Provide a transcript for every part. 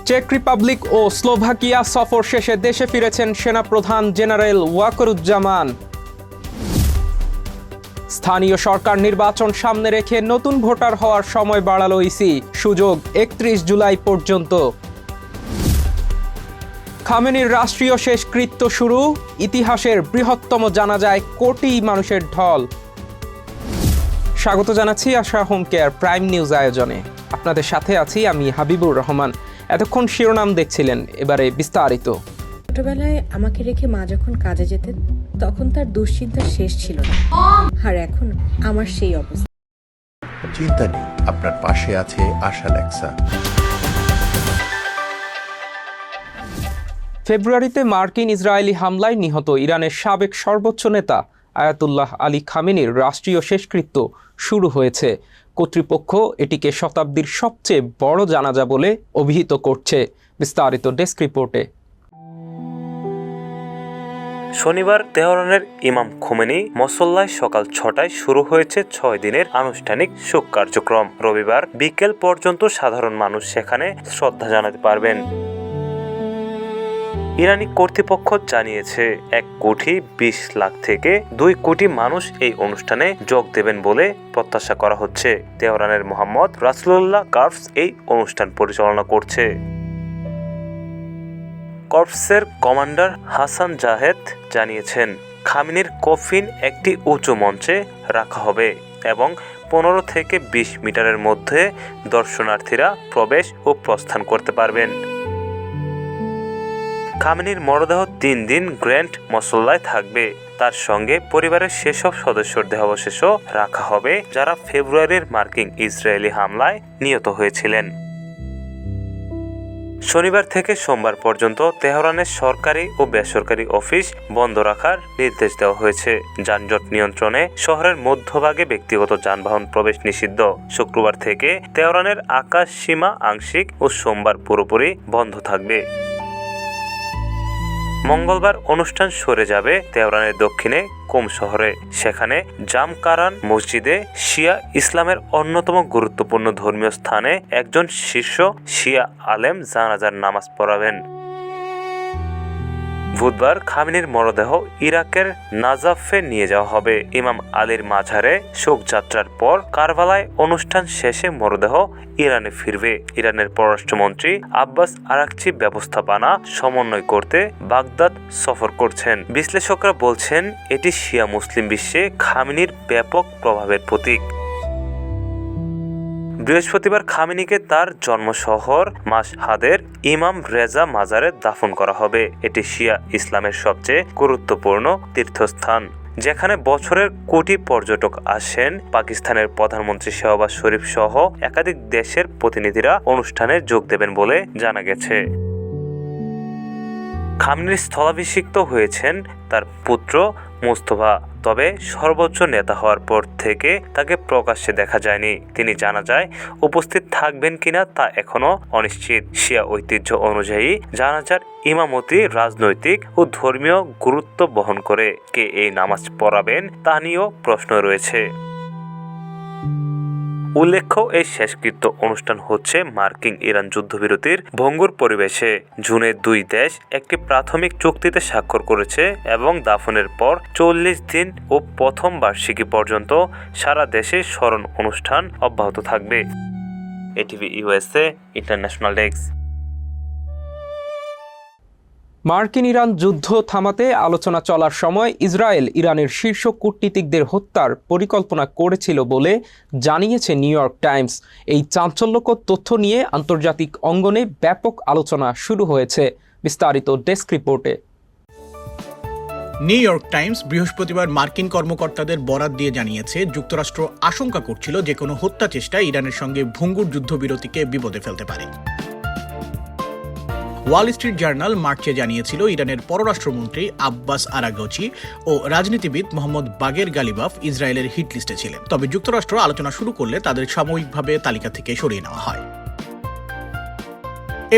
Check Republic ও Slovakia সফর শেষে দেশে ফিরেছেন সেনাপ্রধান জেনারেল ওয়াকারুজ্জামান। স্থানীয় সরকার নির্বাচন সামনে রেখে নতুন ভোটার হওয়ার সময় বাড়ালো ইসি, সুযোগ ৩১ জুলাই পর্যন্ত। খামেনির রাষ্ট্রীয় শেষকৃত্য শুরু, ইতিহাসের বৃহত্তম জানাজায় কোটি মানুষের ঢল। স্বাগত জানাচ্ছি আশা হোম কেয়ার প্রাইম নিউজ আয়োজনে। আপনাদের সাথে আছি আমি হাবিবুর রহমান। এতক্ষণ শিরোনাম দেখছিলেন, এবারে বিস্তারিত। ছোটবেলায় আমাকে রেখে মা যখন কাজে যেতেন তখন তার দুশ্চিন্তার শেষ ছিল না, আর এখন আমার সেই অবস্থা। চিন্তা নেই, আপনার পাশে আছে আশা লেক্সা। ফেব্রুয়ারিতে মার্কিন ইসরায়েলি হামলায় নিহত ইরানের সাবেক সর্বোচ্চ নেতা আয়াতুল্লাহ আলী খামেনির রাষ্ট্রীয় শেষকৃত্য শুরু হয়েছে। কর্তৃপক্ষ এটিকে শতাব্দীর সবচেয়ে বড় জানাজা বলে অভিহিত করছে। বিস্তারিত ডেস্ক রিপোর্টে। শনিবার তেহরানের ইমাম খোমেনি মসল্লায় সকাল ৬টায় শুরু হয়েছে ৬ দিনের আনুষ্ঠানিক শোক কার্যক্রম। রবিবার বিকেল পর্যন্ত সাধারণ মানুষ সেখানে শ্রদ্ধা জানাতে পারবেন। ইরানি কর্তৃপক্ষ জানিয়েছে ১,২০,০০,০০০ থেকে ২ কোটি মানুষ এই অনুষ্ঠানে যোগ দেবেন বলে প্রত্যাশা করা হচ্ছে। তেহরানের মোহাম্মদ রাসূলুল্লাহ কর্পস এই অনুষ্ঠান পরিচালনা করছে। কর্পসের কমান্ডার হাসান জাহেদ জানিয়েছেন, খামেনির কফিন একটি উঁচু মঞ্চে রাখা হবে এবং ১৫ থেকে ২০ মিটারের মধ্যে দর্শনার্থীরা প্রবেশ ও প্রস্থান করতে পারবেন। খামেনির মরদেহ ৩ দিন গ্র্যান্ড মসল্লায় থাকবে। তার সঙ্গে পরিবারের সেসব সদস্যর দেহাবশেষও রাখা হবে যারা ফেব্রুয়ারির মার্কিন ইসরায়েলি হামলায় নিহত হয়েছিলেন। শনিবার থেকে সোমবার পর্যন্ত তেহরানের সরকারি ও বেসরকারি অফিস বন্ধ রাখার নির্দেশ দেওয়া হয়েছে। যানজট নিয়ন্ত্রণে শহরের মধ্যভাগে ব্যক্তিগত যানবাহন প্রবেশ নিষিদ্ধ। শুক্রবার থেকে তেহরানের আকাশ সীমা আংশিক ও সোমবার পুরোপুরি বন্ধ থাকবে। মঙ্গলবার অনুষ্ঠান সরে যাবে তেহরানের দক্ষিণে কোম শহরে। সেখানে জামকারান মসজিদে শিয়া ইসলামের অন্যতম গুরুত্বপূর্ণ ধর্মীয় স্থানে একজন শীর্ষ শিয়া আলেম জানাজার নামাজ পড়াবেন। বুধবার খামেনির মরদেহ ইরাকের নাজাফে নিয়ে যাওয়া হবে। ইমাম আলীর মাঝারে শোকযাত্রার পর কারবালায় অনুষ্ঠান শেষে মরদেহ ইরানে ফিরবে। ইরানের পররাষ্ট্রমন্ত্রী আব্বাস আরাকচি ব্যবস্থাপনা সমন্বয় করতে বাগদাদ সফর করছেন। বিশ্লেষকরা বলছেন এটি শিয়া মুসলিম বিশ্বে খামেনির ব্যাপক প্রভাবের প্রতীক। বৃহস্পতিবার খামেনিকে তার জন্মশহর মাশহাদের ইমাম রেজা মাজারে দাফন করা হবে। এটি শিয়া ইসলামের সবচেয়ে গুরুত্বপূর্ণ তীর্থস্থান, যেখানে বছরের কোটি পর্যটক আসেন। পাকিস্তানের প্রধানমন্ত্রী শেহবাজ শরীফ সহ একাধিক দেশের প্রতিনিধিরা অনুষ্ঠানে যোগ দেবেন বলে জানা গেছে। খামেনির স্থলাভিষিক্ত হয়েছেন তার পুত্র মুস্তফা, তবে সর্বোচ্চ নেতা হওয়ার পর থেকে তাকে প্রকাশ্যে দেখা যায়নি। তিনি জানাজায় উপস্থিত থাকবেন কিনা তা এখনো অনিশ্চিত। শিয়া ঐতিহ্য অনুযায়ী জানাজার ইমামতি রাজনৈতিক ও ধর্মীয় গুরুত্ব বহন করে। কে এই নামাজ পড়াবেন তা নিয়েও প্রশ্ন রয়েছে। উল্লেখ্য, এই শেষকৃত্য অনুষ্ঠান হচ্ছে মার্কিন ইরান যুদ্ধবিরতির ভঙ্গুর পরিবেশে। জুনে দুই দেশ একটি প্রাথমিক চুক্তিতে স্বাক্ষর করেছে এবং দাফনের পর ৪০ দিন ও প্রথম বার্ষিকী পর্যন্ত সারা দেশে স্মরণ অনুষ্ঠান অব্যাহত থাকবে। ATV USA international desk. মার্কিন ইরান যুদ্ধ থামাতে আলোচনা চলার সময় ইসরায়েল ইরানের শীর্ষ কূটনীতিকদের হত্যার পরিকল্পনা করেছিল বলে জানিয়েছে নিউ ইয়র্ক টাইমস। এই চাঞ্চল্যকর তথ্য নিয়ে আন্তর্জাতিক অঙ্গনে ব্যাপক আলোচনা শুরু হয়েছে। বিস্তারিত ডেস্ক রিপোর্টে। নিউ ইয়র্ক টাইমস বৃহস্পতিবার মার্কিন কর্মকর্তাদের বরাত দিয়ে জানিয়েছে, যুক্তরাষ্ট্র আশঙ্কা করছিল যে কোনো হত্যা চেষ্টা ইরানের সঙ্গে ভঙ্গুর যুদ্ধবিরতিকে বিপদে ফেলতে পারে। ওয়াল স্ট্রিট জার্নাল মার্চে জানিয়েছিল, ইরানের পররাষ্ট্রমন্ত্রী আব্বাস আরাগচি ও রাজনীতিবিদ মোহাম্মদ বাগের গালিবাফ ইসরায়েলের হিট লিস্টে ছিলেন। তবে যুক্তরাষ্ট্র আলোচনা শুরু করলে তাদের সাময়িকভাবে তালিকা থেকে সরিয়ে নেওয়া হয়।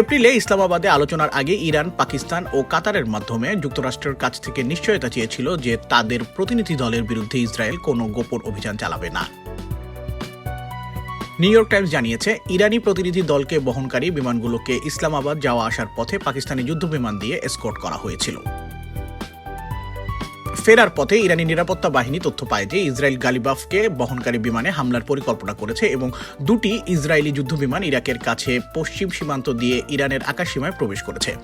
এপ্রিলে ইসলামাবাদে আলোচনার আগে ইরান, পাকিস্তান ও কাতারের মাধ্যমে যুক্তরাষ্ট্রের কাছ থেকে নিশ্চয়তা চেয়েছিল যে তাদের প্রতিনিধি দলের বিরুদ্ধে ইসরায়েল কোনো গোপন অভিযান চালাবে না। নিউ ইয়র্ক টাইমস জানিয়েছে, ইরানি প্রতিনিধি দলকে বহনকারী বিমানগুলোকে ইসলামাবাদ যাওয়া আসার পথে পাকিস্তানি যুদ্ধবিমান দিয়ে এসকর্ট করা হয়েছিল। ফেরার পথে ইরানি নিরাপত্তা বাহিনী তথ্য পায় যে ইসরায়েল গালিবাফকে বহনকারী বিমানে হামলার পরিকল্পনা করেছে এবং দুটি ইসরায়েলি যুদ্ধবিমান ইরাকের কাছে পশ্চিম সীমান্ত দিয়ে ইরানের আকাশসীমায় প্রবেশ করেছে।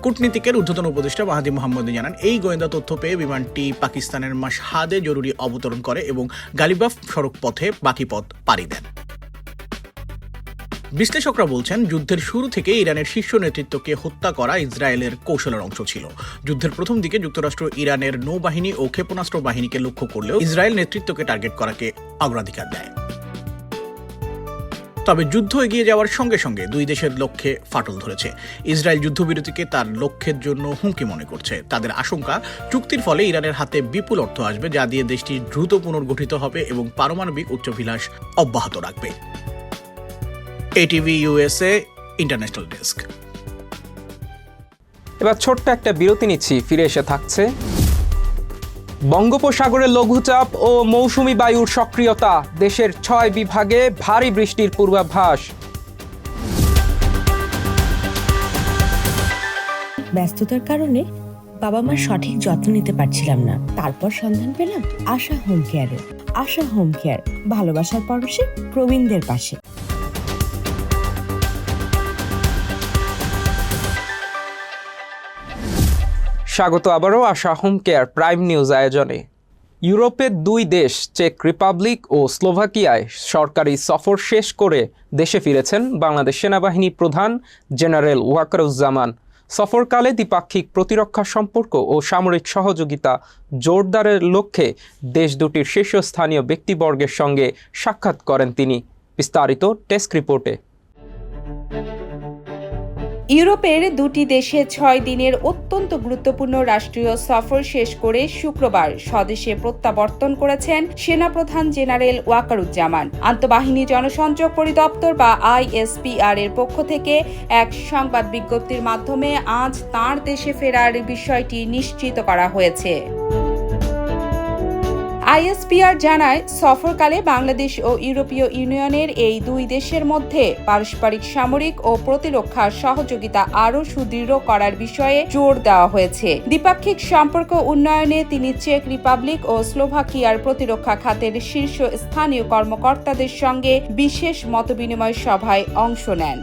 কূটনীতিকের ঊর্ধ্বতন উপদেষ্টা মাহাদি মোহাম্মদ জানান, এই গোয়েন্দা তথ্য পেয়ে বিমানটি পাকিস্তানের মাশহাদে জরুরি অবতরণ করে এবং গালিবাফ সড়ক পথে বাকি পথ পাড়ি দেন। বিশ্লেষকরা বলছেন, যুদ্ধের শুরু থেকে ইরানের শীর্ষ নেতৃত্বকে হত্যা করা ইসরায়েলের কৌশলের অংশ ছিল। যুদ্ধের প্রথম দিকে যুক্তরাষ্ট্র ইরানের নৌবাহিনী ও ক্ষেপণাস্ত্র বাহিনীকে লক্ষ্য করলেও ইসরায়েল নেতৃত্বকে টার্গেট করাকে অগ্রাধিকার দেয়। তবে যুদ্ধ এগিয়ে যাওয়ার সঙ্গে সঙ্গে দুই দেশের লক্ষ্যে ফাটল ধরেছে। ইসরায়েল যুদ্ধবিরতিকে তার লক্ষ্যের জন্য হুমকি মনে করছে। তাদের আশঙ্কা, চুক্তির ফলে ইরানের হাতে বিপুল অর্থ আসবে, যা দিয়ে দেশটি দ্রুত পুনর্গঠিত হবে এবং পারমাণবিক উচ্চাভিলাষ অব্যাহত রাখবে। ATV USA international desk. এবার ছোট্ট একটা বিরতি নিচ্ছি, ফিরে এসে থাকছে বঙ্গোপসাগরে লঘুচাপ ও মৌসুমী বায়ুর সক্রিয়তা, দেশের 6 বিভাগে ভারী বৃষ্টির পূর্বাভাস। ব্যস্ততার কারণে বাবা মার সঠিক যত্ন নিতে পারছিলাম না। তারপর সন্ধান পেলাম আশা হোম কেয়ারে। আশা হোম কেয়ার, ভালোবাসার পরশে প্রবীণদের পাশে। স্বাগত আবারও আশা হোম কেয়ার প্রাইম নিউজ আয়োজনে। ইউরোপের 2 দেশ চেক রিপাবলিক ও স্লোভাকিয়ায় সরকারি সফর শেষ করে দেশে ফিরেছেন বাংলাদেশ সেনাবাহিনী প্রধান জেনারেল ওয়াকারুজ্জামান। সফরকালে দ্বিপাক্ষিক প্রতিরক্ষা সম্পর্ক ও সামরিক সহযোগিতা জোরদারের লক্ষ্যে দেশ দুটির শীর্ষস্থানীয় ব্যক্তিবর্গের সঙ্গে সাক্ষাৎ করেন তিনি। বিস্তারিত ডেস্ক রিপোর্টে। ইউরোপের 2টি দেশে 6 দিনের অত্যন্ত গুরুত্বপূর্ণ রাষ্ট্রীয় সফর শেষ করে শুক্রবার স্বদেশে প্রত্যাবর্তন করেছেন সেনাপ্রধান জেনারেল ওয়াকারুজ্জামান। আন্তঃবাহিনী জনসংযোগ পরিদপ্তর বা আইএসপিআর এর পক্ষ থেকে এক সংবাদ বিজ্ঞপ্তির মাধ্যমে আজ তাঁর দেশে ফেরার বিষয়টি নিশ্চিত করা হয়েছে। আইএসপিআর জানায়, সফরকালে বাংলাদেশ ও ইউরোপীয় ইউনিয়নের এই 2 দেশের মধ্যে পারস্পরিক সামরিক ও প্রতিরক্ষা সহযোগিতা আরও সুদৃঢ় করার বিষয়ে জোর দেওয়া হয়েছে। দ্বিপাক্ষিক সম্পর্ক উন্নয়নে তিনি চেক রিপাবলিক ও স্লোভাকিয়ার প্রতিরক্ষা খাতের শীর্ষ স্থানীয় কর্মকর্তাদের সঙ্গে বিশেষ মতবিনিময় সভায় অংশ নেন।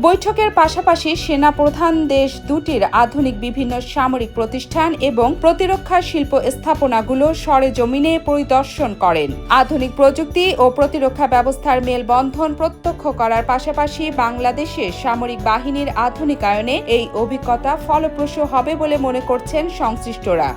বৈঠকের পাশাপাশি সেনা প্রধান দেশ দুটির আধুনিক বিভিন্ন সামরিক প্রতিষ্ঠান এবং প্রতিরক্ষা শিল্প স্থাপনাগুলো সরেজমিনে পরিদর্শন করেন। আধুনিক প্রযুক্তি ও প্রতিরক্ষা ব্যবস্থার মেলবন্ধন প্রত্যক্ষ করার পাশাপাশি বাংলাদেশের সামরিক বাহিনীর আধুনিকায়নে এই অভিজ্ঞতা ফলপ্রসূ হবে বলে মনে করছেন সংশ্লিষ্টরা।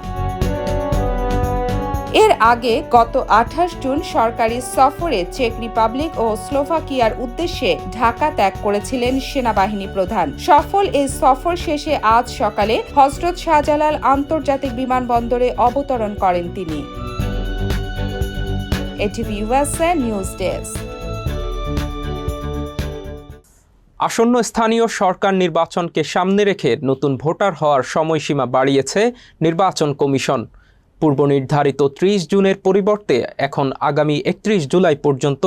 এর আগে গত 28 জুন সরকারি সফরে চেক রিপাবলিক ও স্লোভাকিয়ার উদ্দেশ্যে ঢাকা ত্যাগ করেছিলেন সেনাবাহিনী প্রধান। সফল এই সফর শেষে আজ সকালে হযরত শাহজালাল আন্তর্জাতিক বিমানবন্দরে অবতরণ করেন তিনি। ATV USA news desk. আসন্ন স্থানীয় সরকার নির্বাচনকে সামনে রেখে নতুন ভোটার হওয়ার সময়সীমা বাড়িয়েছে নির্বাচন কমিশন। পূর্ব নির্ধারিত 30 জুনের পরিবর্তে এখন আগামী 31 জুলাই পর্যন্ত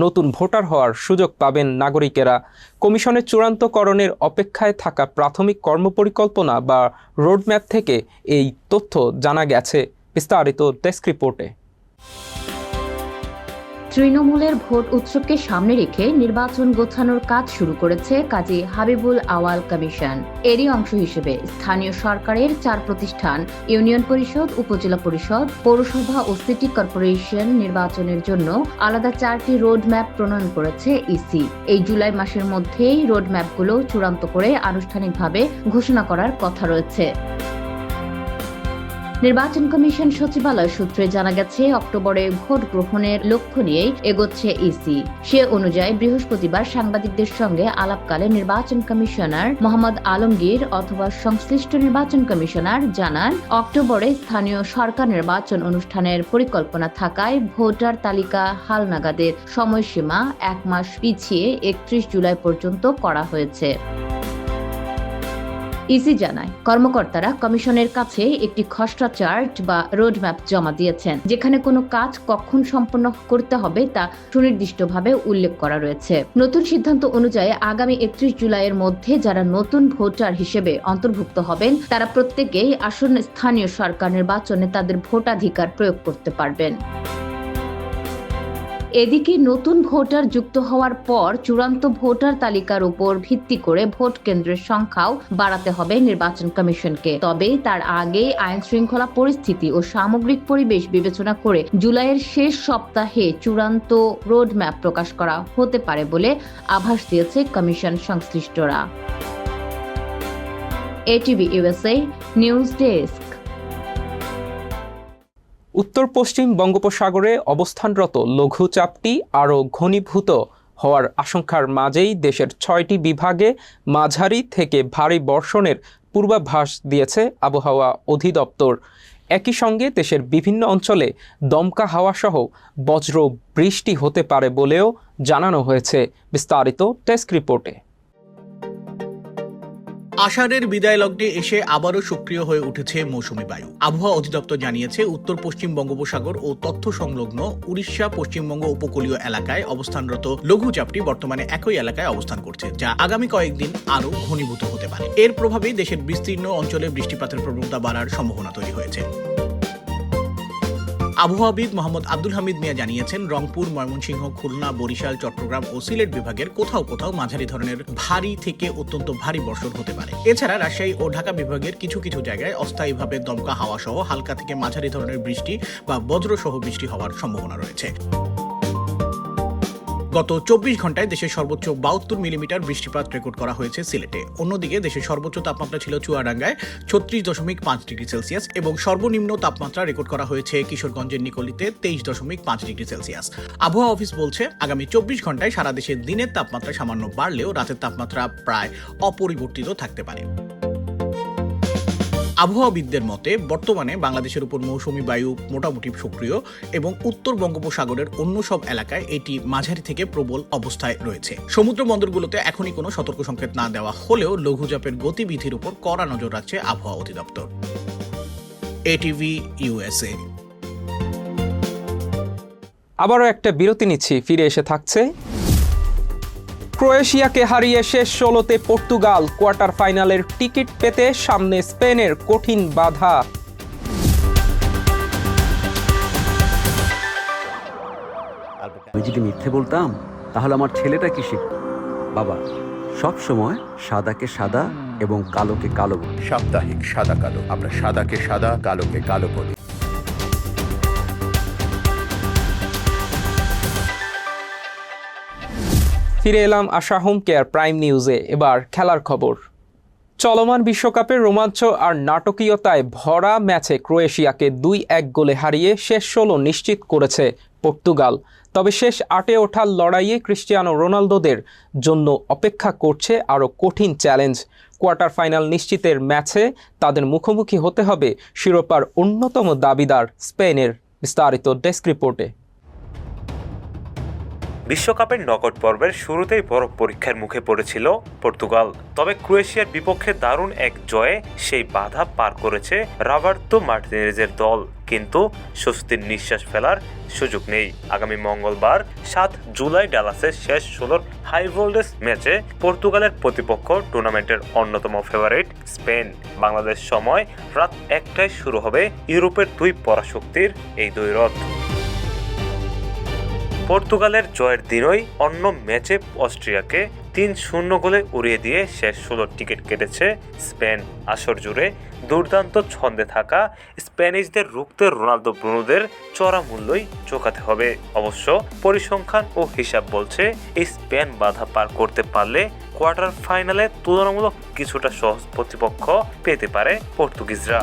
নতুন ভোটার হওয়ার সুযোগ পাবেন নাগরিকেরা। কমিশনের চূড়ান্তকরণের অপেক্ষায় থাকা প্রাথমিক কর্মপরিকল্পনা বা রোডম্যাপ থেকে এই তথ্য জানা গেছে। বিস্তারিত ডেস্ক রিপোর্টে। তৃণমূলের ভোট উৎসবকে সামনে রেখে নির্বাচন গোছানোর কাজ শুরু করেছে কাজী হাবিবুল আওয়াল কমিশন। এরই অংশ হিসেবে স্থানীয় সরকারের 4 প্রতিষ্ঠান, ইউনিয়ন পরিষদ, উপজেলা পরিষদ, পৌরসভা ও সিটি কর্পোরেশন নির্বাচনের জন্য আলাদা 4টি রোডম্যাপ প্রণয়ন করেছে ইসি। এই জুলাই মাসের মধ্যেই রোডম্যাপগুলো চূড়ান্ত করে আনুষ্ঠানিকভাবে ঘোষণা করার কথা রয়েছে। নির্বাচন কমিশন সচিবালয় সূত্রে জানা গেছে, অক্টোবরে ভোট গ্রহণের লক্ষ্য নিয়েই এগোচ্ছে ইসি। সে অনুযায়ী বৃহস্পতিবার সাংবাদিকদের সঙ্গে আলাপকালে নির্বাচন কমিশনার মোহাম্মদ আলমগীর অথবা সংশ্লিষ্ট নির্বাচন কমিশনার জানান, অক্টোবরে স্থানীয় সরকার নির্বাচন অনুষ্ঠানের পরিকল্পনা থাকায় ভোটার তালিকা হালনাগাদের সময়সীমা 1 মাস পিছিয়ে 31 জুলাই পর্যন্ত করা হয়েছে। ইসি জানায় কর্মকর্তারা কমিশনের কাছে একটি খসড়া চার্ট বা রোডম্যাপ জমা দিয়েছেন, যেখানে কোনো কাজ কখন সম্পন্ন করতে হবে তা সুনির্দিষ্টভাবে উল্লেখ করা রয়েছে। নতুন সিদ্ধান্ত অনুযায়ী আগামী 31 জুলাইয়ের মধ্যে যারা নতুন ভোটার হিসেবে অন্তর্ভুক্ত হবেন তারা প্রত্যেকেই আসন্ন স্থানীয় সরকার নির্বাচনে তাদের ভোটাধিকার প্রয়োগ করতে পারবেন। এদিকে নতুন ভোটার যুক্ত হওয়ার পর চূড়ান্ত ভোটার তালিকার উপর ভিত্তি করে ভোট কেন্দ্রের সংখ্যাও বাড়াতে হবে নির্বাচন কমিশনকে। তবে তার আগে আইন শৃঙ্খলা পরিস্থিতি ও সামগ্রিক পরিবেশ বিবেচনা করে জুলাইয়ের শেষ সপ্তাহে চূড়ান্ত রোডম্যাপ প্রকাশ করা হতে পারে বলে আভাস দিয়েছে কমিশন সংশ্লিষ্টরা। ATV USA news desk. উত্তর পশ্চিম বঙ্গোপসাগরে অবস্থানরত লঘুচাপটি আরও ঘনীভূত হওয়ার আশঙ্কার মাঝেই দেশের 6টি বিভাগে মাঝারি থেকে ভারী বর্ষণের পূর্বাভাস দিয়েছে আবহাওয়া অধিদপ্তর। একই সঙ্গে দেশের বিভিন্ন অঞ্চলে দমকা হাওয়াসহ বজ্র বৃষ্টি হতে পারে বলেও জানানো হয়েছে। বিস্তারিত ডেস্ক রিপোর্টে। আষাঢ়ের বিদায় লগ্নে এসে আবারও সক্রিয় হয়ে উঠেছে মৌসুমী বায়ু। আবহাওয়া অধিদপ্তর জানিয়েছে উত্তর পশ্চিম বঙ্গোপসাগর ও তথ্য সংলগ্ন উড়িষ্যা পশ্চিমবঙ্গ উপকূলীয় এলাকায় অবস্থানরত লঘুচাপটি বর্তমানে একই এলাকায় অবস্থান করছে, যা আগামী কয়েকদিন আরও ঘনীভূত হতে পারে। এর প্রভাবেই দেশের বিস্তীর্ণ অঞ্চলে বৃষ্টিপাতের প্রবণতা বাড়ার সম্ভাবনা তৈরি হয়েছে। আবহাওয়াবিদ মোহাম্মদ আব্দুল হামিদ মিয়া জানিয়েছেন রংপুর, ময়মনসিংহ, খুলনা, বরিশাল, চট্টগ্রাম ও সিলেট বিভাগের কোথাও কোথাও মাঝারি ধরনের ভারী থেকে অত্যন্ত ভারী বর্ষণ হতে পারে। এছাড়া রাজশাহী ও ঢাকা বিভাগের কিছু কিছু জায়গায় অস্থায়ীভাবে দমকা হাওয়া সহ হালকা থেকে মাঝারি ধরনের বৃষ্টি বা বজ্রসহ বৃষ্টি হওয়ার সম্ভাবনা রয়েছে। গত 24 ঘন্টায় দেশের সর্বোচ্চ 72 মিলিমিটার বৃষ্টিপাত রেকর্ড করা হয়েছে সিলেটে। অন্যদিকে দেশের সর্বোচ্চ তাপমাত্রা ছিল চুয়াডাঙ্গায় 36.5 ডিগ্রি সেলসিয়াস এবং সর্বনিম্ন তাপমাত্রা রেকর্ড করা হয়েছে কিশোরগঞ্জের নিকলিতে 23.5 ডিগ্রি সেলসিয়াস। আবহাওয়া অফিস বলছে আগামী 24 ঘন্টায় সারা দেশে দিনের তাপমাত্রা সামান্য বাড়লেও রাতের তাপমাত্রা প্রায় অপরিবর্তিত থাকতে পারে। আবহাওয়াবিদদের মতে বর্তমানে বাংলাদেশের উপর মৌসুমী বায়ু মোটামুটি সক্রিয় এবং উত্তর বঙ্গোপসাগরের অন্য সব এলাকায় এটি মাঝারি থেকে প্রবল অবস্থায় রয়েছে। সমুদ্র বন্দরগুলোতে এখনই কোনো সতর্ক সংকেত না দেওয়া হলেও লঘুচাপের গতিবিধির উপর কড়া নজর রাখছে আবহাওয়া অধিদপ্তর। ATV USA. আবারও একটা বিরতি নিচ্ছি, ফিরে এসে থাকছে। ক্রোয়েশিয়াকে হারিয়ে শেষ 16তে পর্তুগাল, কোয়ার্টার ফাইনালের টিকিট পেতে সামনে স্পেনের কঠিন বাধা। আমি যদি মিথ্যে বলতাম তাহলে আমার ছেলেটা কি শিখত? বাবা, সব সময় সাদাকে সাদা এবং কালোকে কালো বলি। সাপ্তাহিক সাদা কালো, আমরা সাদাকে সাদা, কালোকে কালো বলি। ফিরে এলাম আশা হোম কেয়ার প্রাইম নিউজে। এবার খেলার খবর। চলমান বিশ্বকাপের রোমাঞ্চ আর নাটকীয়তায় ভরা ম্যাচে ক্রোয়েশিয়াকে 2-1 গোলে হারিয়ে শেষ 16 নিশ্চিত করেছে পর্তুগাল। তবে শেষ 8-এ ওঠার লড়াইয়ে ক্রিস্টিয়ানো রোনালদোদের জন্য অপেক্ষা করছে আরও কঠিন চ্যালেঞ্জ। কোয়ার্টার ফাইনাল নিশ্চিতের ম্যাচে তাদের মুখোমুখি হতে হবে শিরোপার অন্যতম দাবিদার স্পেনের। বিস্তারিত ডেস্ক রিপোর্টে। বিশ্বকাপের নকআউট পর্বের শুরুতেই বড় পরীক্ষার মুখে পড়েছিল পর্তুগাল। তবে ক্রোয়েশিয়ার বিপক্ষে দারুণ এক জয়ে সেই বাধা পার করেছে রবার্তো মার্টিনেজের দল, কিন্তু স্বস্তির নিঃশ্বাস ফেলার সুযোগ নেই। আগামী মঙ্গলবার 7 জুলাই ডালাসের শেষ 16 হাই ভোল্টেজ ম্যাচে পর্তুগালের প্রতিপক্ষ টুর্নামেন্টের অন্যতম ফেভারিট স্পেন। বাংলাদেশ সময় রাত 1টায় শুরু হবে ইউরোপের দুই পরাশক্তির এই দ্বৈরথ। পর্তুগালের জয়ের দিনই অন্য ম্যাচে অস্ট্রিয়াকে 3-0 গোলে উড়িয়ে দিয়ে শেষ 16 টিকিট কেটেছে স্পেন। আসর জুড়ে দুর্দান্ত ছন্দে থাকা স্প্যানিশদের রুখতে রোনালদো ব্রুনোদের চড়া মূল্যই চোকাতে হবে। অবশ্য পরিসংখ্যান ও হিসাব বলছে এই স্পেন বাধা পার করতে পারলে কোয়ার্টার ফাইনালে তুলনামূলক কিছুটা সহজ প্রতিপক্ষ পেতে পারে পর্তুগিজরা।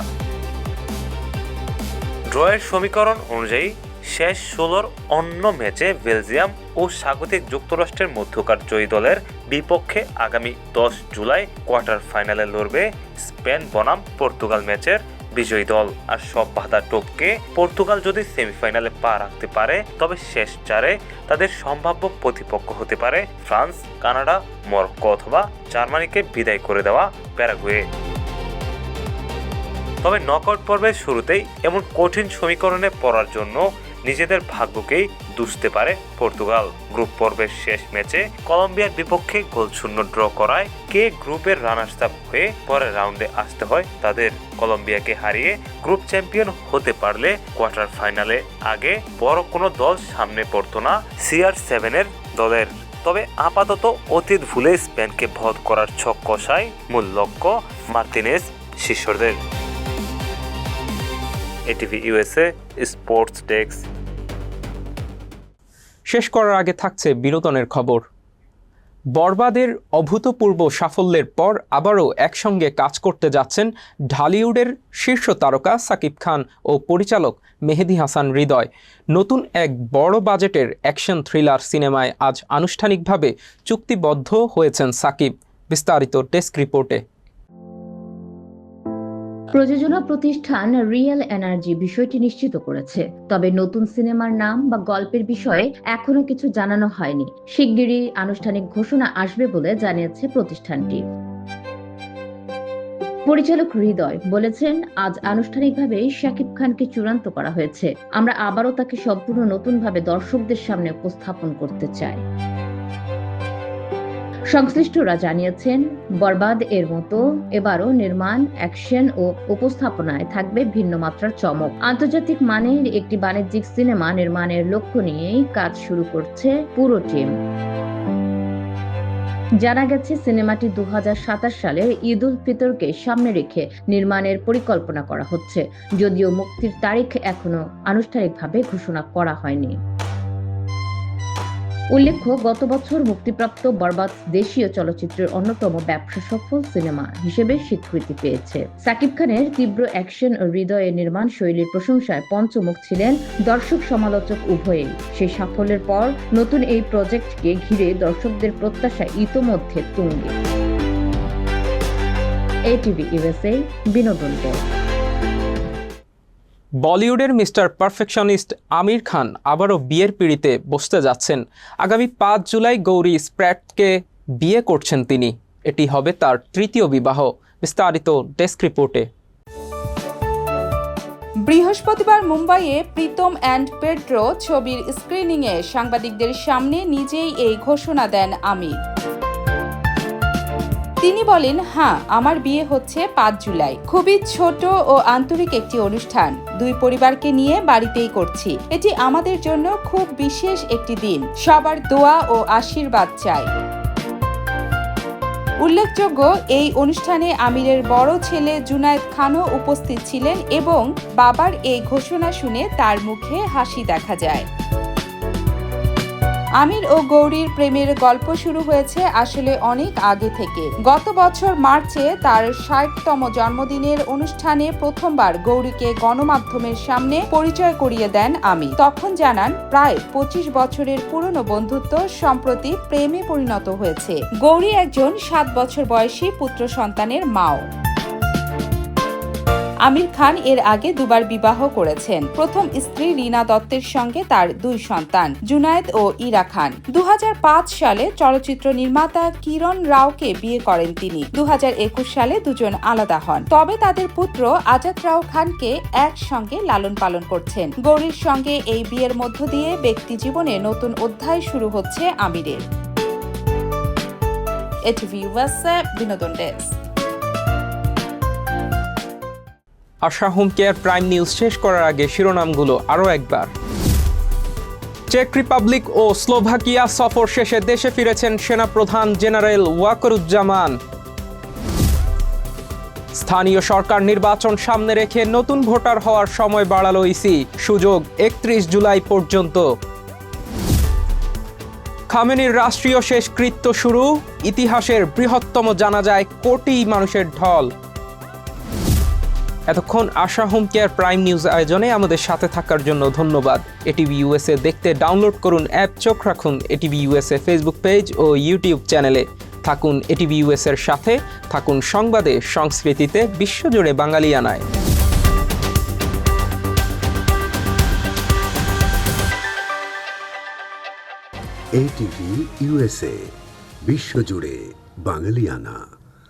ড্রয়ের সমীকরণ অনুযায়ী শেষ 16 অন্য ম্যাচে বেলজিয়াম ও স্বাগতিক যুক্তরাষ্ট্রের মধ্যকার জয়ী দলের বিপক্ষে আগামী 10 জুলাই কোয়ার্টার ফাইনালে লড়বে স্পেন বনাম পর্তুগাল ম্যাচের বিজয়ী দল। আর সব বাধা টপকে পর্তুগাল যদি সেমিফাইনালে পা রাখতে পারে তবে শেষ 4-এ তাদের সম্ভাব্য প্রতিপক্ষ হতে পারে ফ্রান্স, কানাডা, মরক্কো অথবা জার্মানিকে বিদায় করে দেওয়া প্যারাগুয়ে। তবে নকআউট পর্বের শুরুতেই এমন কঠিন সমীকরণে পড়ার জন্য নিজেদের ভাগ্যকেই দুষতে পারে পর্তুগাল। গ্রুপ পর্বের শেষ ম্যাচে কলম্বিয়ার বিপক্ষে গোলশূন্য ড্র করায় কে গ্রুপের রানার্স আপ হয়ে পরের রাউন্ডে আসতে হয় তাদের। কলম্বিয়াকে হারিয়ে গ্রুপ চ্যাম্পিয়ন হতে পারলে কোয়ার্টার ফাইনালে আগে বড় কোনো দল সামনে পড়তো না CR7 দলের। তবে আপাতত অতীত ভুলে স্পেনকে বধ করার ছক কষায় মূল লক্ষ্য মার্টিনেজ শিষ্যদের। ATV USA sports desk. শেষ করার আগে থাকছে বিনোদনের খবর। বরবাদের অভূতপূর্ব সাফল্যের পর আবারও একসঙ্গে কাজ করতে যাচ্ছেন ঢালিউডের শীর্ষ তারকা সাকিব খান ও পরিচালক মেহেদী হাসান হৃদয়। নতুন এক বড় বাজেটের অ্যাকশন থ্রিলার সিনেমায় আজ আনুষ্ঠানিকভাবে চুক্তিবদ্ধ হয়েছেন সাকিব। বিস্তারিত ডেস্ক রিপোর্টে। প্রযোজনা প্রতিষ্ঠান রিয়েল এনার্জি বিষয়টি নিশ্চিত করেছে, তবে নতুন সিনেমার নাম বা গল্পের বিষয়ে এখনো কিছু জানানো হয়নি। শিগগিরই আনুষ্ঠানিক ঘোষণা আসবে বলে জানিয়েছে প্রতিষ্ঠানটি। পরিচালক হৃদয় বলেছেন, আজ আনুষ্ঠানিকভাবে শাকিব খানকে চূড়ান্ত করা হয়েছে। আমরা আবারও তাকে সম্পূর্ণ নতুনভাবে দর্শকদের সামনে উপস্থাপন করতে চাই। সংশ্লিষ্টরা জানিয়েছেন, বরবাদ এর মতো এবারও নির্মাণ, অ্যাকশন ও উপস্থাপনায় থাকবে ভিন্ন মাত্রার চমক। আন্তর্জাতিক মানের একটি বাণিজ্যিক সিনেমা নির্মাণের লক্ষ্য নিয়েই কাজ শুরু করছে পুরো টিম। জানা গেছে, সিনেমাটি 2027 সালের ঈদ উল ফিতরকে সামনে রেখে নির্মাণের পরিকল্পনা করা হচ্ছে, যদিও মুক্তির তারিখ এখনো আনুষ্ঠানিকভাবে ঘোষণা করা হয়নি। উল্লেখ্য, গত বছর মুক্তিপ্রাপ্ত বরবাদ দেশীয় চলচ্চিত্রের অন্যতম ব্যবসা সফল সিনেমা হিসেবে স্বীকৃতি পেয়েছে। সাকিব খানের তীব্র অ্যাকশন ও হৃদয়ের নির্মাণ শৈলীর প্রশংসায় পঞ্চমুখ ছিলেন দর্শক সমালোচক উভয়েই। সেই সাফল্যের পর নতুন এই প্রজেক্টকে ঘিরে দর্শকদের প্রত্যাশা ইতোমধ্যে তুঙ্গে। এটিভি USA বিনোদন ডেস্ক। বলিউডের মিস্টার পারফেকশনিস্ট আমির খান আবারও বিয়ের পিঁড়িতে বসতে যাচ্ছেন। আগামী 5 জুলাই গৌরী স্প্র্যাটকে বিয়ে করছেন তিনি। এটি হবে তার তৃতীয় বিবাহ। বিস্তারিত ডেস্ক রিপোর্টে। বৃহস্পতিবার মুম্বাইয়ে প্রীতম অ্যান্ড পেড্রো ছবির স্ক্রিনিংয়ে সাংবাদিকদের সামনে নিজেই এই ঘোষণা দেন আমির। তিনি বলেন, হ্যাঁ, আমার বিয়ে হচ্ছে 5 জুলাই। খুবই ছোট ও আন্তরিক একটি অনুষ্ঠান, দুই পরিবারকে নিয়ে বাড়িতেই করছি। এটি আমাদের জন্য খুব বিশেষ একটি দিন। সবার দোয়া ও আশীর্বাদ চাই। উল্লেখযোগ্য, এই অনুষ্ঠানে আমিরের বড় ছেলে জুনায়েদ খানও উপস্থিত ছিলেন এবং বাবার এই ঘোষণা শুনে তার মুখে হাসি দেখা যায়। আমির ও গৌরীর প্রেমের গল্প শুরু হয়েছে আসলে অনেক আগে থেকে। গত বছর মার্চে তার 60তম জন্মদিনের অনুষ্ঠানে প্রথমবার গৌরীকে গণমাধ্যমের সামনে পরিচয় করিয়ে দেন আমির। তখন জানান, প্রায় 25 বছরের পুরনো বন্ধুত্ব সম্প্রতি প্রেমে পরিণত হয়েছে। গৌরী একজন 7 বছর বয়সী পুত্র সন্তানের মাও। আমির খান এর আগে দুবার বিবাহ করেছেন। প্রথম স্ত্রী রিনা দত্তের সঙ্গে তার 2 সন্তান, জুনায়েদ ও ইরা খান। 2005 সালে চলচ্চিত্র নির্মাতা কিরণ রাওকে বিয়ে করেন তিনি। 2021 সালে দুজন আলাদা হন। তবে তাদের পুত্র আজাদ রাও খানকে একসঙ্গে লালন পালন করছেন। গৌরীর সঙ্গে এই বিয়ের মধ্য দিয়ে ব্যক্তি জীবনে নতুন অধ্যায় শুরু হচ্ছে আমিরের। এটিভি USA বিনোদন ডেস্ক। আশা হোম কেয়ার প্রাইম নিউজ শেষ করার আগে শিরোনামগুলো আরও একবার। চেক রিপাবলিক ও স্লোভাকিয়া সফর শেষে দেশে ফিরেছেন সেনাপ্রধান জেনারেল ওয়াকারুজ্জামান। স্থানীয় সরকার নির্বাচন সামনে রেখে নতুন ভোটার হওয়ার সময় বাড়ালো ইসি, সুযোগ 31 জুলাই পর্যন্ত। খামেনির রাষ্ট্রীয় শেষকৃত্য শুরু, ইতিহাসের বৃহত্তম জানাজায় কোটি মানুষের ঢল। এতক্ষণ আশা হোম কেয়ার প্রাইম নিউজ আয়োজনে আমাদের সাথে থাকার জন্য ধন্যবাদ। এটিভি USA দেখতে ডাউনলোড করুন অ্যাপ, চোখ রাখুন এটিভি USA ফেসবুক পেজ ও ইউটিউব চ্যানেলে। থাকুন এটিভি US এর সাথে, থাকুন সংবাদে, সংস্কৃতিতে, বিশ্বজুড়ে বাঙালিয়ানায়। এটিভি USA বিশ্বজুড়ে বাঙালিয়ানা।